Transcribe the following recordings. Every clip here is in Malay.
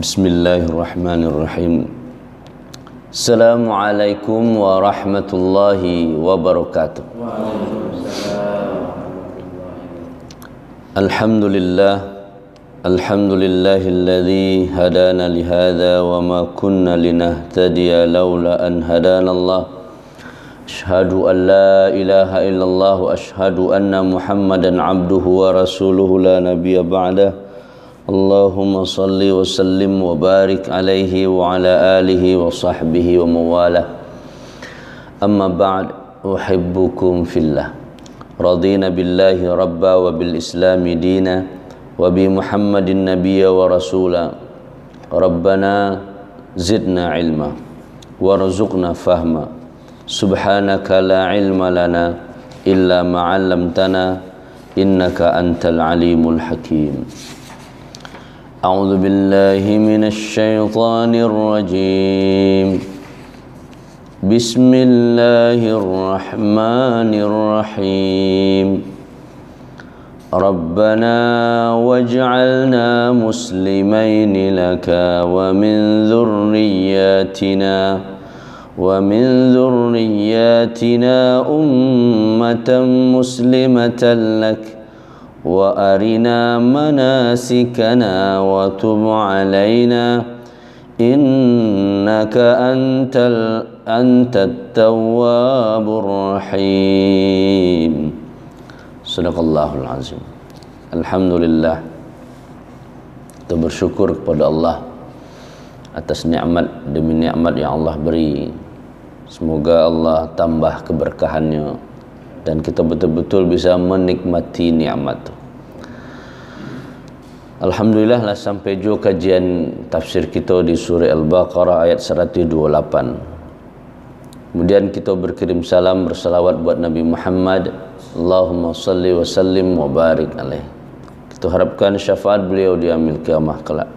Bismillahirrahmanirrahim. Assalamualaikum warahmatullahi wabarakatuh. Alhamdulillahilladzi hadana lihadza wa ma kunna linahtadiya laula an hadanallah. Asyhadu an la ilaha illallah wa asyhadu anna Muhammadan abduhu wa rasuluhu la nabiyya ba'dah. Allahumma salli wa sallim wa barik alaihi wa ala alihi wa sahbihi wa mawalah. Amma ba'd, uhibbukum fillah. Radina billahi rabba wa bil islami dina wa bi Muhammadin nabiyya wa rasula. Rabbana zidna ilma warzuqna fahma. Subhanaka la ilma lana illa ma 'allamtana innaka antal alimul hakim. A'udzu billahi minasy syaithanir rajim. Bismillahirrahmanirrahim. Rabbana waj'alna muslimaini laka wa min dhurriyyatina ummatan muslimatan lak wa arina manasikana wa tub alaina innaka antat tawwabur rahim. Sadaqallahul azim. Alhamdulillah, kita bersyukur kepada Allah atas nikmat demi nikmat yang Allah beri. Semoga Allah tambah keberkahannya dan kita betul-betul bisa menikmati nikmat itu. Alhamdulillah lah sampai juga kajian tafsir kita di surah Al-Baqarah ayat 128. Kemudian kita berkirim salam bersalawat buat Nabi Muhammad. Allahumma salli wa sallim wa barik alaih. Kita harapkan syafaat beliau di yaumil qiyamah kelak.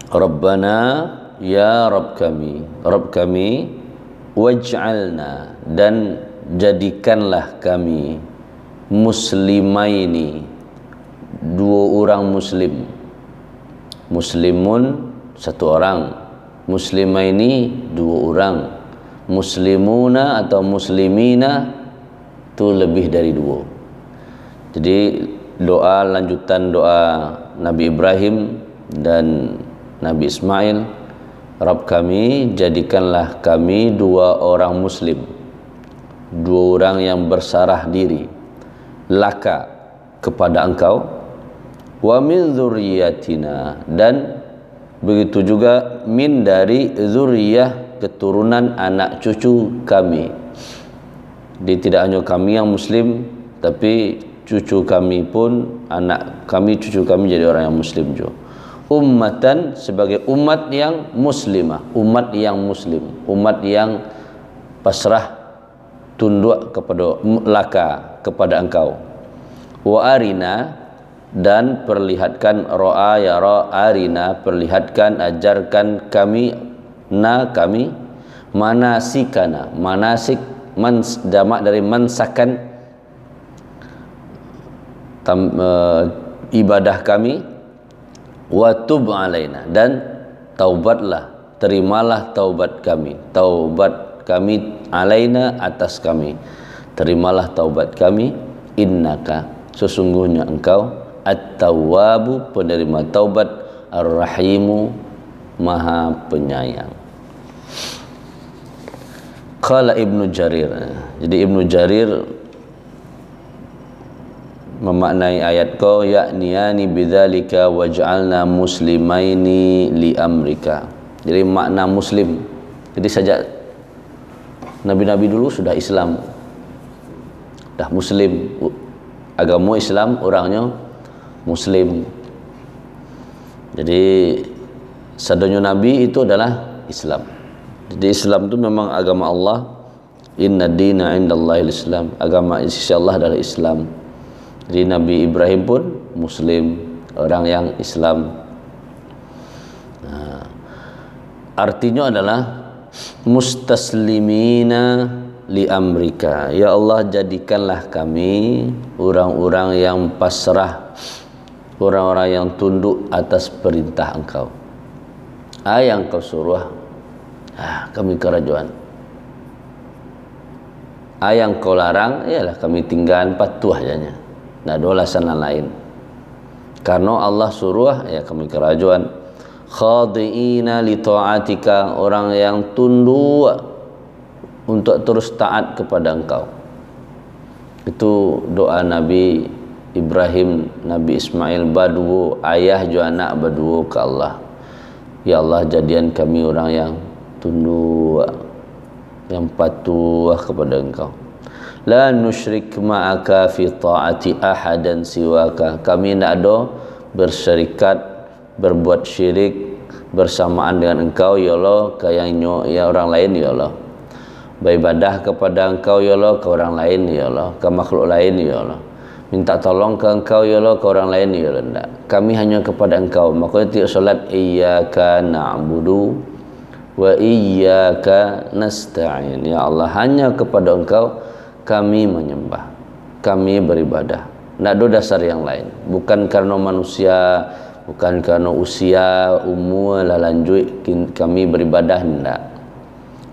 Rabbana, ya Rabb kami waj'alna, dan jadikanlah kami muslimaini, dua orang muslim. Muslimun satu orang, muslimaini dua orang, muslimuna atau muslimina itu lebih dari dua. Jadi doa lanjutan doa Nabi Ibrahim dan Nabi Ismail, Rabb kami, jadikanlah kami dua orang muslim, dua orang yang bersarah diri, laka, kepada engkau, wa min dzurriyyatina, dan begitu juga min dari dzurriyyah, keturunan anak cucu kami. Jadi tidak hanya kami yang muslim, tapi cucu kami pun, anak kami, cucu kami jadi orang yang muslim juga. Ummatan, sebagai umat yang muslimah, umat yang muslim, umat yang pasrah tunduk kepada laka, kepada engkau. Wa arina, dan perlihatkan, ro'a ya ra, arina, perlihatkan, ajarkan kami, kami, manasikana, manasik, jamak dari mansakan, ibadah kami. Wa tub alaina, dan taubatlah, terimalah taubat kami alaina, atas kami, terimalah taubat kami, innaka, sesungguhnya engkau, at-tawwabu, penerima taubat, ar-rahimu, maha penyayang. Qala Ibnu Jarir. Jadi Ibnu Jarir memaknai ayat kau, yakniyani bidzalika waj'alna muslimaini li amrika. Jadi makna muslim, jadi sejak nabi-nabi dulu sudah Islam, dah muslim, agama Islam, orangnya muslim. Jadi sadanya nabi itu adalah Islam. Jadi Islam itu memang agama Allah. Inna dina indallahil Islam, agama sisi Allah adalah Islam. Jadi Nabi Ibrahim pun muslim, orang yang Islam. Nah, artinya adalah mustaslimina li amrika. Ya Allah, jadikanlah kami orang-orang yang pasrah orang-orang yang tunduk atas perintah engkau. Yang kau suruh, kami kerajaan. Yang kau larang, ialah kami tinggal patuh hanya. Tak ada alasan lain. Karena Allah suruh, ya kami kerajaan. Khadi'ina li ta'atika, orang yang tunduk untuk terus taat kepada engkau. Itu doa Nabi Ibrahim, Nabi Ismail berdua, ayah juga anak berdua ke Allah. Ya Allah, jadikan kami orang yang tunduk, yang patuh kepada engkau. La nusyrik ma'aka fi ta'ati ahadan siwaka. Kami tidak ada bersyirikat, berbuat syirik bersamaan dengan engkau ya Allah, ke yang orang lain ya Allah. Beribadah kepada engkau ya Allah, ke orang lain ya Allah, ke makhluk lain ya Allah. Minta tolong ke engkau ya Allah, ke orang lain ya Allah. Tidak. Kami hanya kepada engkau. Maka tiap solat iyyaka na'budu wa iyyaka nasta'in. Ya Allah, hanya kepada engkau kami menyembah, kami beribadah. Tidak ada dasar yang lain. Bukan karena manusia, bukan karena usia, umur, lanjut kami beribadah. Tidak.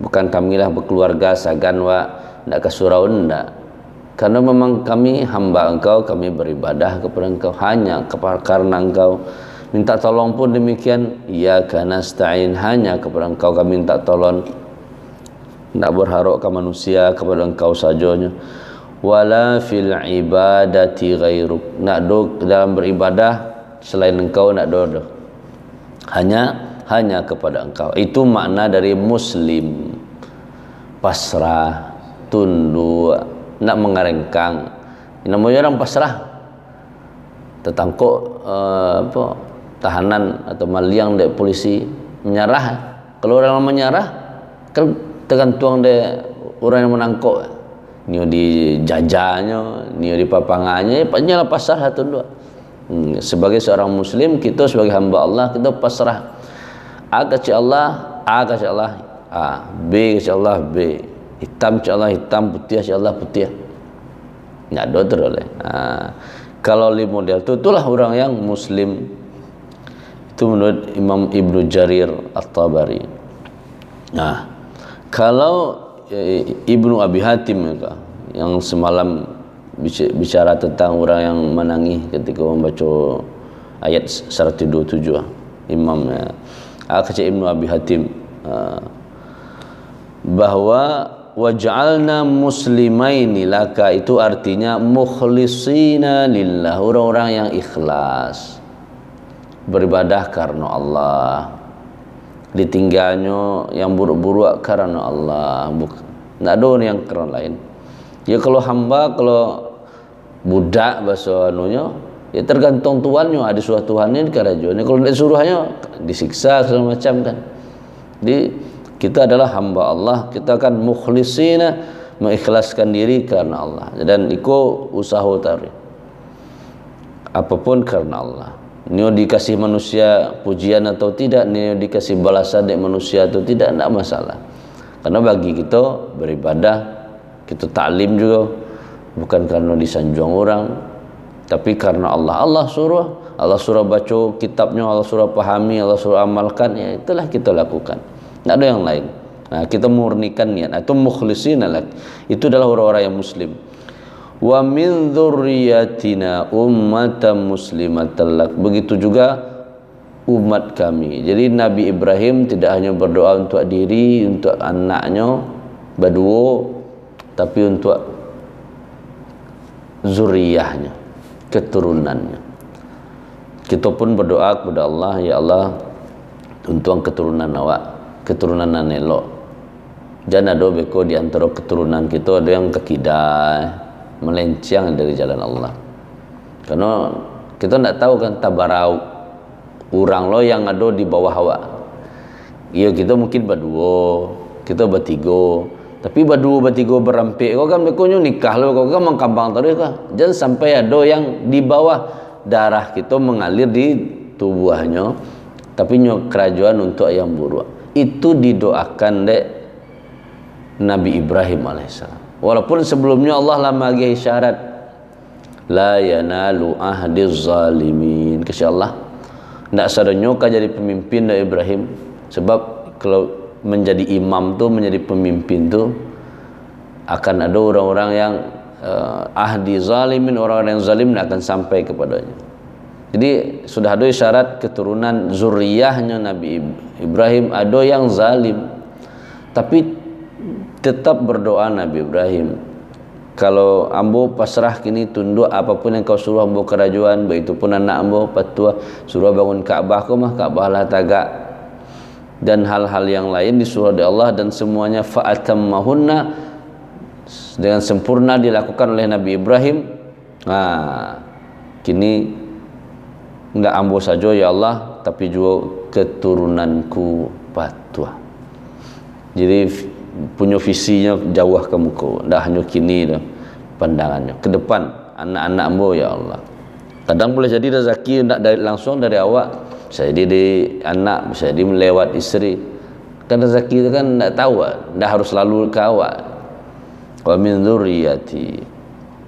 Bukan kamilah berkeluarga sagan wa tidak ke surau, tidak. Karena memang kami hamba engkau, kami beribadah kepada engkau hanya karena engkau. Minta tolong pun demikian, iyyaka nasta'in, hanya kepada engkau kami minta tolong. Tidak berharap ke manusia, kepada engkau sajanya. Wala fil ibadati ghairuk, tidak ada dalam beribadah selain engkau, tidak ada. Hanya kepada engkau. Itu makna dari muslim, pasrah, tunduk, nak mengarengkang. Namanya orang pasrah, tertangkap tahanan atau maliang dari polisi menyerah. Kalau orang menyerah kan tergantung dari orang yang menangkap. Nio di jajahnya, nio di papangannya, panjanglah pasrah tunduk. Sebagai seorang muslim, kita sebagai hamba Allah, kita pasrah. A kata Allah, A kata Allah, A. B kata Allah, B. Hitam kata Allah, hitam. Putih kata Allah, putih. Tidak ada teroleh. Kalau li model itu, itulah orang yang muslim. Itu menurut Imam Ibnu Jarir At-Tabari. Nah, kalau Ibnu Abi Hatim yang semalam bicara tentang orang yang menangis ketika membaca ayat 127, Imamnya kata Ibnu Abi Hatim bahwa waj'alna muslimaini laka, itu artinya mukhlisina lillah, orang-orang yang ikhlas beribadah karena Allah, ditinggalnya yang buruk-buruk karena Allah, tidak ada yang karena lain. Ya kalau hamba, kalau budak bahasa anunya, ya tergantung tuannya, ada suruh Tuhannya di kerajaannya. Kalau tidak suruhnya disiksa segala macam kan. Jadi kita adalah hamba Allah, kita akan mukhlisina, mengikhlaskan diri karena Allah, dan ikut usaha tari apapun karena Allah. Nio dikasih manusia pujian atau tidak, nio dikasih balasan dari manusia atau tidak masalah. Karena bagi kita beribadah, kita taklim juga bukan karena disanjung orang, tapi karena Allah. Allah suruh baca kitabnya, Allah suruh pahami, Allah suruh amalkan, ya itulah kita lakukan. Tidak ada yang lain. Nah, kita murnikan niat. Itu mukhlisina lak. Itu adalah orang-orang yang muslim. Wa min dzurriyyatina ummatan muslimatan lak. Begitu juga umat kami. Jadi Nabi Ibrahim tidak hanya berdoa untuk diri, untuk anaknya berdua, tapi untuk zuriyahnya, keturunannya. Kita pun berdoa kepada Allah, ya Allah, untuk keturunan awak, keturunan elok. Jangan ada beko di antara keturunan kita ada yang kekidah, melenceng dari jalan Allah. Karena kita tidak tahu kan tabarau orang lo yang ada di bawah awak. Iya, kita mungkin berdua, kita bertiga, tapi berdua bertiga berampik kau kan bekonya nikah lo, kau kan mengkambang terus kan. Jangan sampai ada yang di bawah darah kita mengalir di tubuhnya, tapi nyo kerajaan untuk yang buruk. Itu didoakan dek Nabi Ibrahim alaihissalam. Walaupun sebelumnya Allah lama lagi isyarat la yanalu ahdiz zalimin, pemimpin kasih Allah. Ndak sadonyo ka jadi pemimpin dari Ibrahim, sebab kalau menjadi imam tu, menjadi pemimpin tu akan ada orang-orang yang ahdi zalimin, orang-orang yang zalim akan sampai kepadanya. Jadi sudah ada isyarat keturunan zuriyahnya Nabi Ibrahim ada yang zalim, tapi tetap berdoa Nabi Ibrahim, kalau ambo pasrah kini tunduk apapun yang kau suruh ambo kerajuan, begitu pun anak ambo patuah suruh bangun Ka'bah, kau mah Ka'bah lah tagak, dan hal-hal yang lain disuruh oleh Allah, dan semuanya fa'atammahunna, dengan sempurna dilakukan oleh Nabi Ibrahim. Kini enggak ambo saja ya Allah, tapi juga keturunanku patuah. Jadi punya visinya jauh ke muka, dah hanya kini dah pandangannya ke depan anak-anak ambo ya Allah. Kadang boleh jadi rezeki nak dari langsung dari awak, bisa jadi di anak, bisa jadi melewat isteri. Kan rezeki itu kan tak tahu, dah harus selalu ke awak. Wa min dzurriyyati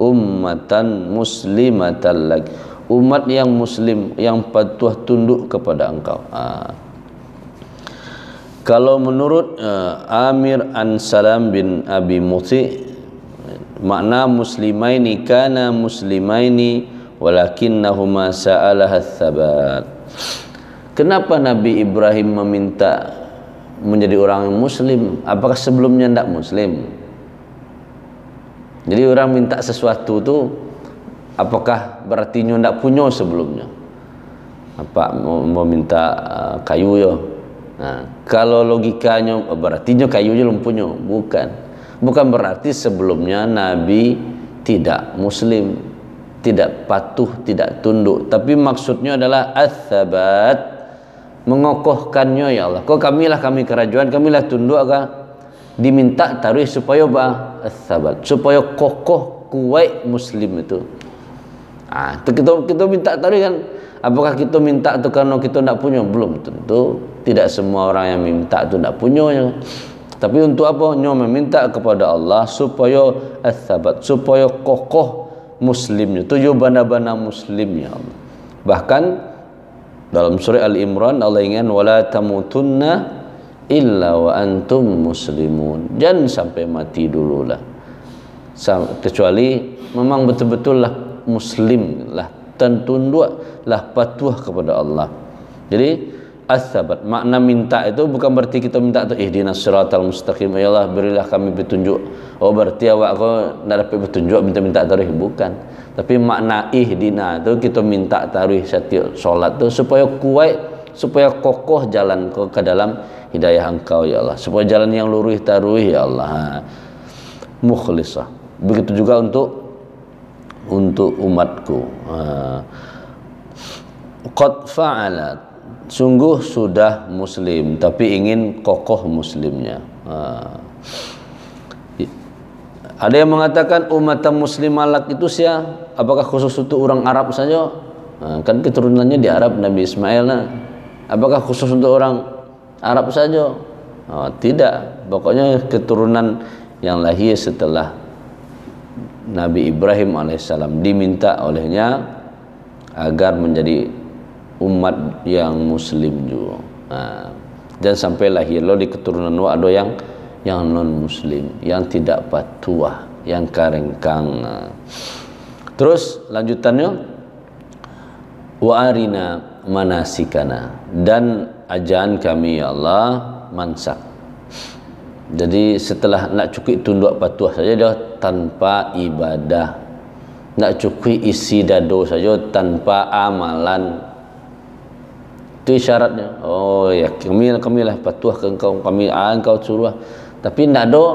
ummatan muslimatan lak, umat yang muslim yang patuh tunduk kepada engkau. Kalau menurut Amir an Salam bin Abi Muti, makna muslimaini kana muslimaini walakinnahuma sa'alaha tsabat. Kenapa Nabi Ibrahim meminta menjadi orang muslim? Apakah sebelumnya tidak muslim? Jadi orang minta sesuatu tu, apakah berartinya tidak punya sebelumnya? Apa mau minta kayu ya? Kalau logikanya berartinya kayunya belum punya, bukan berarti sebelumnya Nabi tidak muslim, tidak patuh, tidak tunduk, tapi maksudnya adalah ats-tsabat, mengokohkannya ya Allah. Kau kami kerajuan, kamilah tunduk agak diminta taruh supaya ats-tsabat, supaya kokoh kuat muslim itu. Kita minta taruh kan. Apakah kita minta itu karena kita tidak punya? Belum tentu. Tidak semua orang yang minta itu tidak punya. Tapi untuk apa? Nyo meminta kepada Allah supaya ats-tsabat, supaya kokoh muslimnya, tujuh bana-bana muslimnya Allah. Bahkan dalam surah Al-Imran Allah ingin wala tamutunna illa wa antum muslimun. Jangan sampai mati dululah, kecuali memang betul-betul lah muslim lah, dan tunduklah patuh kepada Allah. Jadi ats-tsabat, makna minta itu bukan berarti kita minta tu ihdinas siratal mustaqim, ya Allah berilah kami petunjuk. Oh berarti awak kau nak dapat petunjuk minta tarikh, bukan. Tapi makna ihdina itu kita minta tarikh setiap solat tu supaya kuat, supaya kokoh jalan kau ke dalam hidayah engkau ya Allah, supaya jalan yang lurus taruh ya Allah, mukhlisah. Begitu juga untuk umatku. Qad fa'alat, sungguh sudah muslim tapi ingin kokoh muslimnya. Ada yang mengatakan umat muslim malak itu siapa? Apakah khusus untuk orang Arab saja? Kan keturunannya di Arab, Nabi Ismail. Apakah khusus untuk orang Arab saja? Tidak. Pokoknya keturunan yang lahir setelah Nabi Ibrahim alaihissalam diminta olehnya agar menjadi umat yang muslim juga. Dan sampai lahir lo di keturunan lo ada yang non muslim, yang tidak patuah, yang karengkang. Terus lanjutannya wa arina manasikana, dan ajaran kami ya Allah mansak. Jadi setelah nak cukup tunduk patuah saja dah tanpa ibadah, nak cukup isi dado saja tanpa amalan, itu isyaratnya. Oh ya kami lah patuah ke engkau, kami engkau suruh, tapi nak do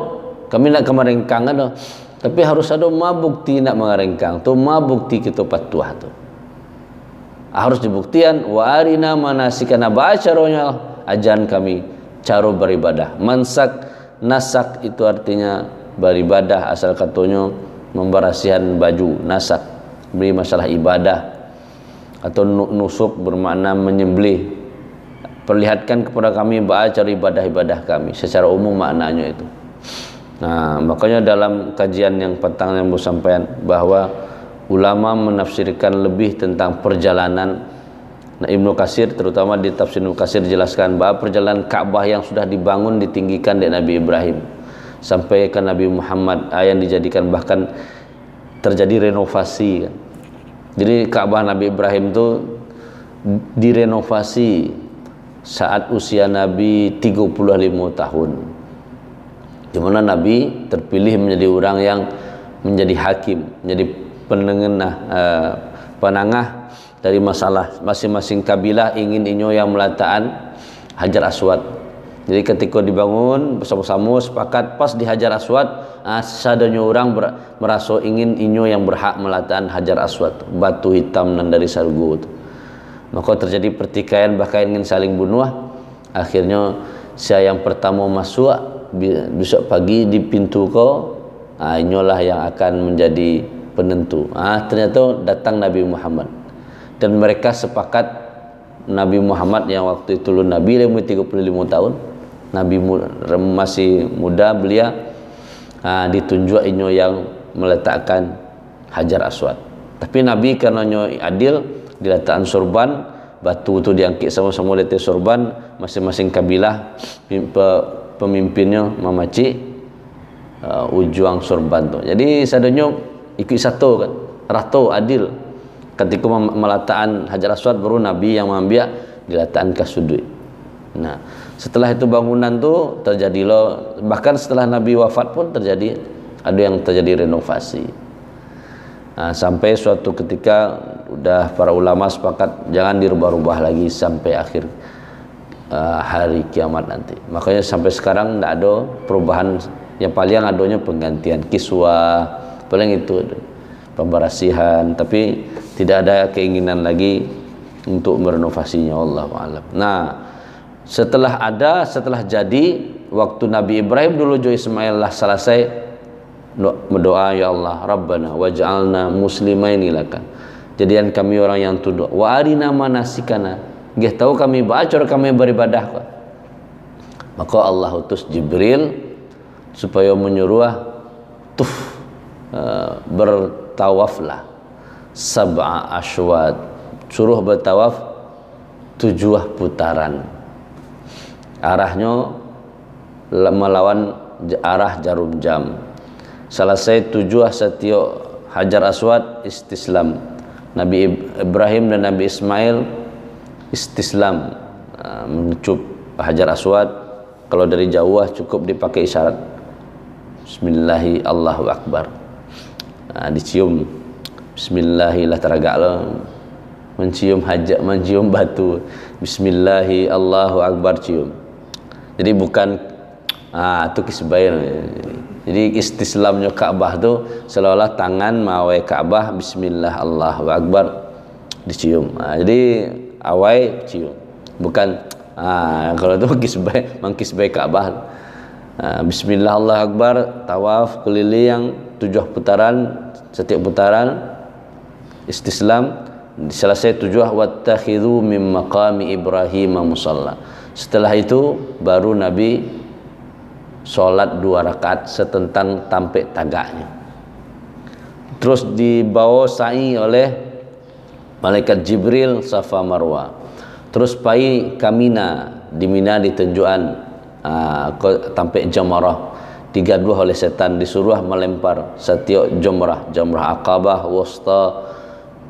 kami nak kemerengkang ada, tapi harus ada bukti nak mengerengkang tu, bukti kita patuah tu harus dibuktikan. Wa arina manasikana, bacaronya ajan kami cara beribadah. Mansak, nasak itu artinya beribadah, asal katanya memberasihan baju. Nasak beri masalah ibadah, atau nusuk bermakna menyembelih. Perlihatkan kepada kami cara ibadah-ibadah kami, secara umum maknanya itu. Nah, makanya dalam kajian yang petang yang bersampaian bahwa ulama menafsirkan lebih tentang perjalanan Nah, Ibnu Katsir terutama di tafsir Ibnu Katsir jelaskan bahwa perjalanan Ka'bah yang sudah dibangun ditinggikan dari Nabi Ibrahim sampai ke Nabi Muhammad yang dijadikan bahkan terjadi renovasi kan. Jadi Ka'bah Nabi Ibrahim itu direnovasi saat usia Nabi 35 tahun. Di mana Nabi terpilih menjadi orang yang menjadi hakim, menjadi penengah dari masalah masing-masing kabilah ingin inyo yang meletakkan Hajar Aswad. Jadi ketika dibangun bersama-sama sepakat pas di Hajar Aswad, sadanya orang merasa ingin inyo yang berhak meletakkan Hajar Aswad, batu hitam nan dari Sargo itu. Maka terjadi pertikaian bahkan ingin saling bunuh. Akhirnya saya yang pertama masuk besok pagi di pintu kau, inyolah yang akan menjadi penentu. Ternyata datang Nabi Muhammad. Dan mereka sepakat Nabi Muhammad yang waktu itu Nabi umur 35 tahun, Nabi masih muda belia, ditunjuk inyo yang meletakkan Hajar Aswad. Tapi Nabi karena adil diletakkan sorban, batu itu diangkit sama-sama letak sorban, masing-masing kabilah pemimpinnya memaci ujung sorban tu. Jadi sadanya ikut satu kan, rata adil. Ketika meletakkan Hajar Aswad baru Nabi yang mengambil diletakkan ke sudut. Nah, setelah itu bangunan tu terjadilah, bahkan setelah Nabi wafat pun ada yang terjadi renovasi. Sampai suatu ketika udah para ulama sepakat jangan dirubah-rubah lagi sampai akhir hari kiamat nanti. Makanya sampai sekarang tidak ada perubahan. Yang paling adanya penggantian kiswah, paling itu pembersihan, tapi tidak ada keinginan lagi untuk merenovasinya, Allahu a'lam. Nah, setelah jadi waktu Nabi Ibrahim dulu jo Ismail lah selesai berdoa, ya Allah Rabbana waj'alna muslimaini laka, jadikan kami orang yang tunduk, wa arina manasikana, nggih tahu kami bacor kami beribadah kok. Maka Allah utus Jibril supaya menyuruh bertawaflah sab'a asywat, suruh bertawaf 7 putaran, arahnya melawan arah jarum jam. Selesai 7 setiap Hajar Aswad istislam. Nabi Ibrahim dan Nabi Ismail istislam, mencup Hajar Aswad. Kalau dari jauh cukup dipakai isyarat Bismillahi Allahu Akbar, dicium Bismillahi lah teragaklah mencium batu Bismillahi Allahu Akbar cium. Jadi bukan itu kisbair. Jadi istislamnya Ka'bah tu seolah-olah tangan mawai Ka'bah Bismillah Allahu Akbar dicium. Jadi awai cium, bukan kalau itu kisbair Ka'bah. Bismillah Allahu Akbar, tawaf keliling 7 putaran, setiap putaran istislam. Selesai 7 wattakhidhu min maqami Ibrahim musalla. Setelah itu baru Nabi sholat 2 rakaat setentang tampek tagaknya. Terus dibawa sa'i oleh malaikat Jibril Safa Marwah. Terus pai kamina di Mina di tunjukan tampek Jamarah, digaduh oleh setan, disuruh melempar setiap jamrah Aqabah, Wusta,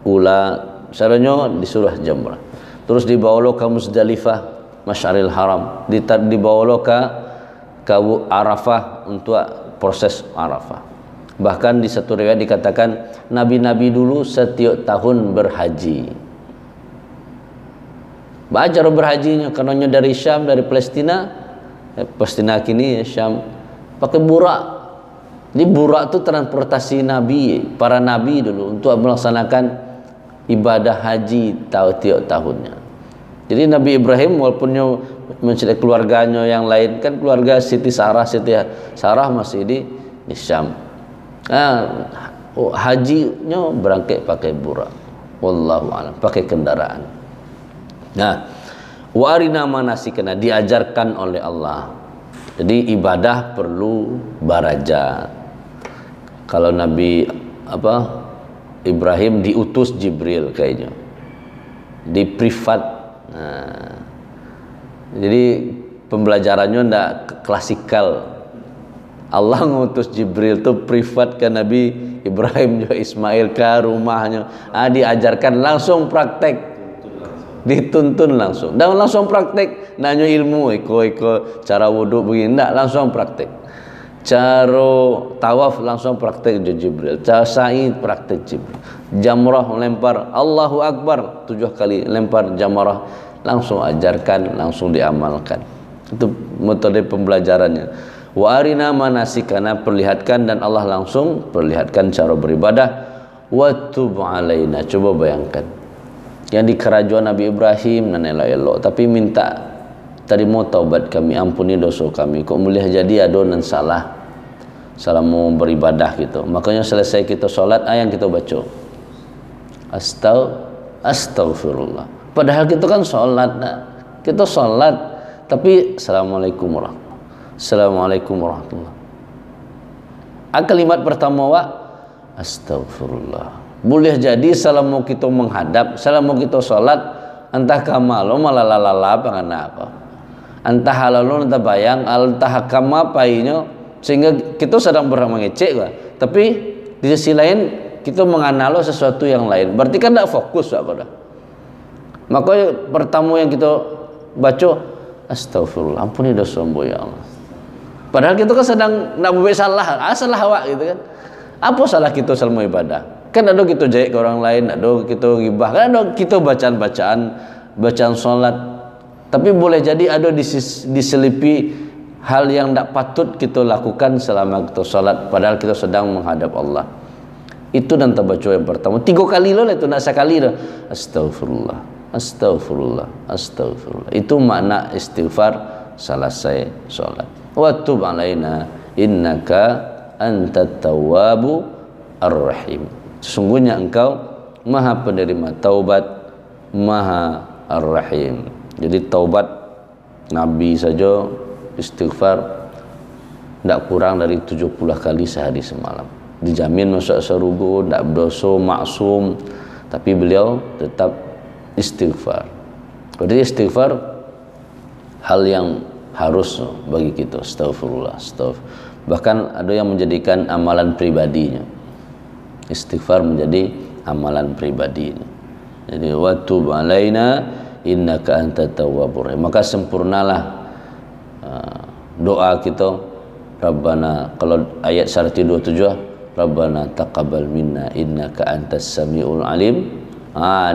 Ula, caranya disuruh jamrah. Terus dibawa ke Muzdalifah, Masy'aril Haram, dibawa ke Arafah untuk proses Arafah. Bahkan di satu riwayat dikatakan nabi-nabi dulu setiap tahun berhaji. Belajar berhajinya karena dari Syam, dari Palestina kini Syam pakai burak. Jadi burak itu transportasi nabi, para nabi dulu untuk melaksanakan ibadah haji tiap tahunnya. Jadi Nabi Ibrahim walaupun mencerita keluarganya yang lain, kan keluarga Siti Sarah masih di Syam. Hajinya berangkat pakai burak. Wallahu a'lam, pakai kendaraan. Nah, warina manasikana diajarkan oleh Allah. Jadi ibadah perlu barajat. Kalau Nabi Ibrahim diutus Jibril kayaknya. di privat. Nah, jadi pembelajarannya ndak klasikal. Allah ngutus Jibril tuh privat ke Nabi Ibrahim juga Ismail ke rumahnya. Diajarkan langsung praktek, dituntun langsung. Dan langsung praktek, nanya ilmu, iko cara wudhu begini, ndak langsung praktek. Cara tawaf langsung praktek Jibril. Cara sa'i praktek Jibril. Jamrah lempar, Allahu Akbar 7 kali lempar jamrah, langsung ajarkan, langsung diamalkan. Itu metode pembelajarannya. Wa arina manasikana, perlihatkan, dan Allah langsung perlihatkan cara beribadah. Wa tub alaina, coba bayangkan yang di kerajuan Nabi Ibrahim nanela elok, tapi minta terima taubat kami, ampuni dosa kami. Kok boleh jadi ada dan salah mau beribadah gitu. Makanya selesai kita sholat, yang kita baca Astaghfirullah. Padahal kita kan sholat, kita sholat tapi Assalamualaikum warahmatullahi, Assalamualaikum warahmatullahi. Kalimat pertama Astaghfirullah. Boleh jadi salam mau kita menghadap, salam mau kita sholat, entah kamalo malah lalala apa, entah halalu entah bayang, entah kama painya, sehingga kita sedang mengecek lah. Tapi di sisi lain kita menganalo sesuatu yang lain, berarti kan tidak fokus pada. Makanya pertama yang kita baca Astaghfirullah, ampuni dosa ya Allah. Padahal kita kan sedang nak buat salah, salah awak gitu kan. Apa salah kita selama ibadah? Kan ada kita jahit ke orang lain, ada kita gibah, kan ada kita bacaan sholat. Tapi boleh jadi ada diselipi hal yang tidak patut kita lakukan selama kita sholat, padahal kita sedang menghadap Allah. Itu dan terbaca yang pertama 3 kali loh, itu nak sekali dah. Astaghfirullah, astaghfirullah, astaghfirullah. Itu makna istighfar selesai sholat. Wa tub alaina innaka antat tawwabu ar-rahim. Sesungguhnya engkau maha penerima taubat, maha ar-rahim. Jadi taubat Nabi saja istighfar tidak kurang dari 70 kali sehari semalam. Dijamin masuk surga, tidak berdosa, maksum, tapi beliau tetap istighfar. Jadi istighfar hal yang harus bagi kita. Astaghfirullah, bahkan ada yang menjadikan amalan pribadinya. Istighfar menjadi amalan pribadinya. Jadi wa tub alaina innaka antat tawwabur rahim. Maka sempurnalah doa kita. Rabbana, kalau ayat 127, Rabbana taqabbal minna innaka antas samiul alim.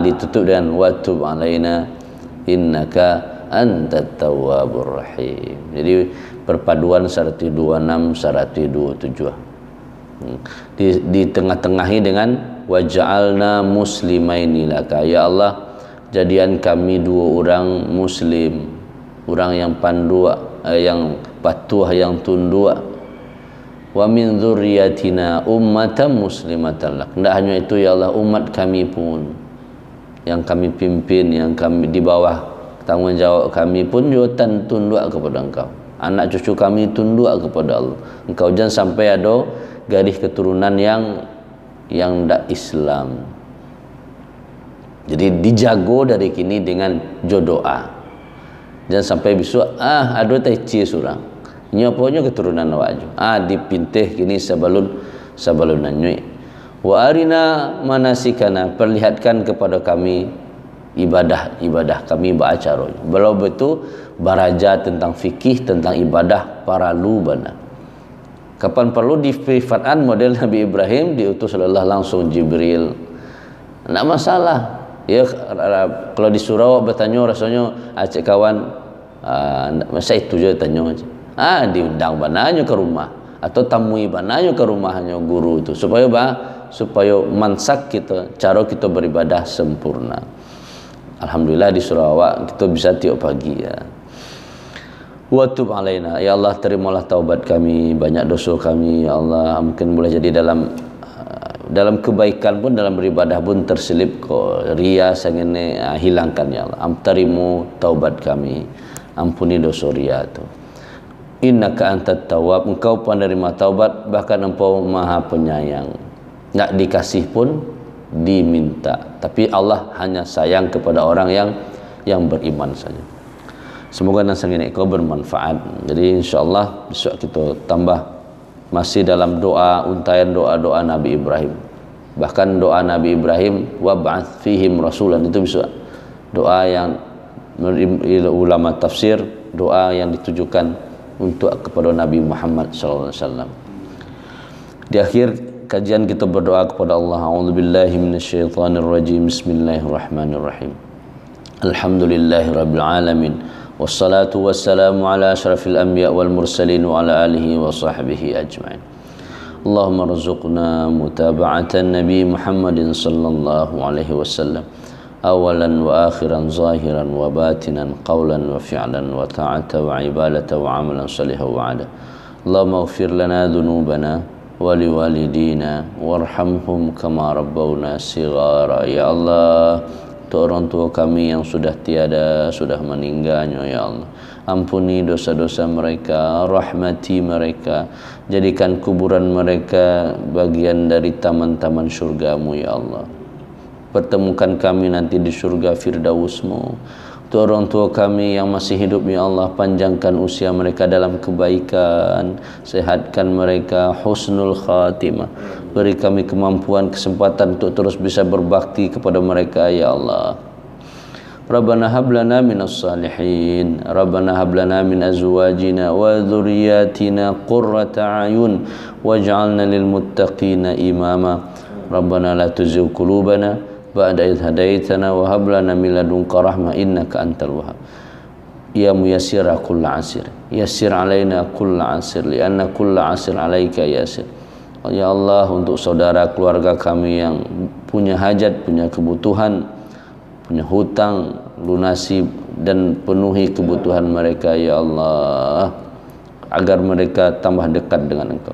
Ditutup dengan wa tub alaina innaka antat tawwabur rahim. Jadi perpaduan 126 127. Di tengah-tengahi dengan waj'alna muslimaini laka, ya Allah jadian kami 2 orang muslim, orang yang pandu, yang patuh, yang tunduk. Wa min dzurriyyatina ummatan muslimatan lak. Tidak hanya itu ya Allah, umat kami pun yang kami pimpin, yang kami di bawah tanggungjawab kami pun juga tunduk kepada Engkau. Anak cucu kami tunduk kepada Allah. Engkau jangan sampai ada garis keturunan yang tidak Islam. Jadi dijago dari kini dengan jodoa. Jangan sampai besok ada teci surang. Nyoponya keturunan wajib. Dipintih kini sabalun nanyui. Wa arina manasikana, perlihatkan kepada kami ibadah kami beracara. Kalau betul baraja tentang fikih, tentang ibadah para lubana. Kapan perlu di privatan model Nabi Ibrahim diutus Allah langsung Jibril, tidak masalah. Ya, kalau di surau bertanya rasanya acik kawan, masa itu je tanya aja. Diundang bananya ke rumah atau tamui bananya ke rumahnya guru itu supaya mansak kita, cara kita beribadah sempurna. Alhamdulillah di Sarawak kita bisa tiap pagi ya. Wa tub alaina, ya Allah terimalah taubat kami, banyak dosa kami ya Allah. Mungkin boleh jadi dalam kebaikan pun, dalam beribadah pun terselip ria sangene, hilangkan ya Allah. Terimu taubat kami, ampuni dosa ria itu. Innaka antat tawwab, engkau penerima taubat, bahkan engkau maha penyayang. Nak dikasih pun diminta. Tapi Allah hanya sayang kepada orang yang beriman saja. Semoga nang ini kau bermanfaat. Jadi insyaallah besok kita tambah masih dalam doa, untayan doa-doa Nabi Ibrahim. Bahkan doa Nabi Ibrahim, wab'ats fihim rasulan, itu bisa doa yang ulama tafsir, doa yang ditujukan untuk kepada Nabi Muhammad sallallahu alaihi wasallam. Di akhir kajian kita berdoa kepada Allah. A'udzubillahi minasyaitonirrajim. Bismillahirrahmanirrahim. Alhamdulillahirabbil alamin. Wassalatu wassalamu ala asyrafil anbiya wal mursalin wa ala alihi wa sahbihi ajma'in. Allahumma rzuqna mutaba'atan Nabi Muhammadin sallallahu alaihi wasallam awalan wa akhiran zahiran wa batinan qawlan wa fi'lan wa ta'ata wa ibadata wa amalan salihan wa ada. Allahumma ighfir lana dhunubana wa liwalidina warhamhum kama rabbawna shighara. Ya Allah, untuk orang tua kami yang sudah tiada, sudah meninggalnya, ya Allah, ampuni dosa-dosa mereka, rahmati mereka, jadikan kuburan mereka bagian dari taman-taman surgamu, ya Allah. Pertemukan kami nanti di surga Firdausmu. Untuk orang tua kami yang masih hidup, ya Allah, panjangkan usia mereka dalam kebaikan, sehatkan mereka, husnul khatimah. Beri kami kemampuan, kesempatan untuk terus bisa berbakti kepada mereka, ya Allah. Rabbana hablana minas salihin, Rabbana hablana min azwajina wa dhurriyyatina qurrata a'yun waj'alna lil muttaqina imama. Rabbana la tuzigh qulubana ba'da idh hadaitana wa hab lana min ladunka rahmah innaka antal wahhab. Ya muyassira kulla asir, yassir alaina kulla asir lianna kulla asir alaika yasir. Ya Allah, untuk saudara keluarga kami yang punya hajat, punya kebutuhan, punya hutang, lunasi dan penuhi kebutuhan mereka, ya Allah, agar mereka tambah dekat dengan Engkau.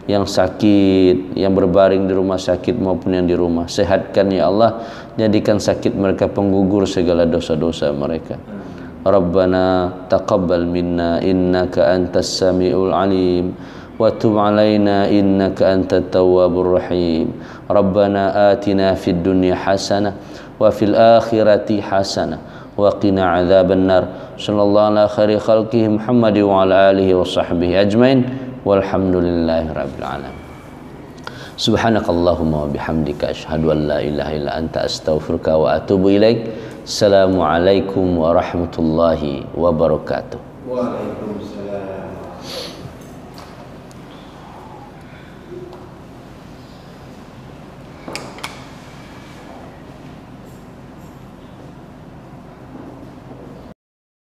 Yang sakit, yang berbaring di rumah sakit maupun yang di rumah, sehatkan ya Allah, jadikan sakit mereka penggugur segala dosa-dosa mereka. Rabbana taqabbal minna innaka antas samiul alim wa tub alaina innaka antat tawwabur rahim. Rabbana atina fid dunya hasanah wa fil akhirati hasanah wa qina adzaban nar. Sallallahu ala khairi khalqihi Muhammad wa ala alihi wa sahbihi ajmain. Walhamdulillahi rabbil alamin. Subhanakallahumma wa bihamdika asyhadu an la ilaha illa anta astaghfiruka wa atubu ilaik. Assalamualaikum warahmatullahi wabarakatuh.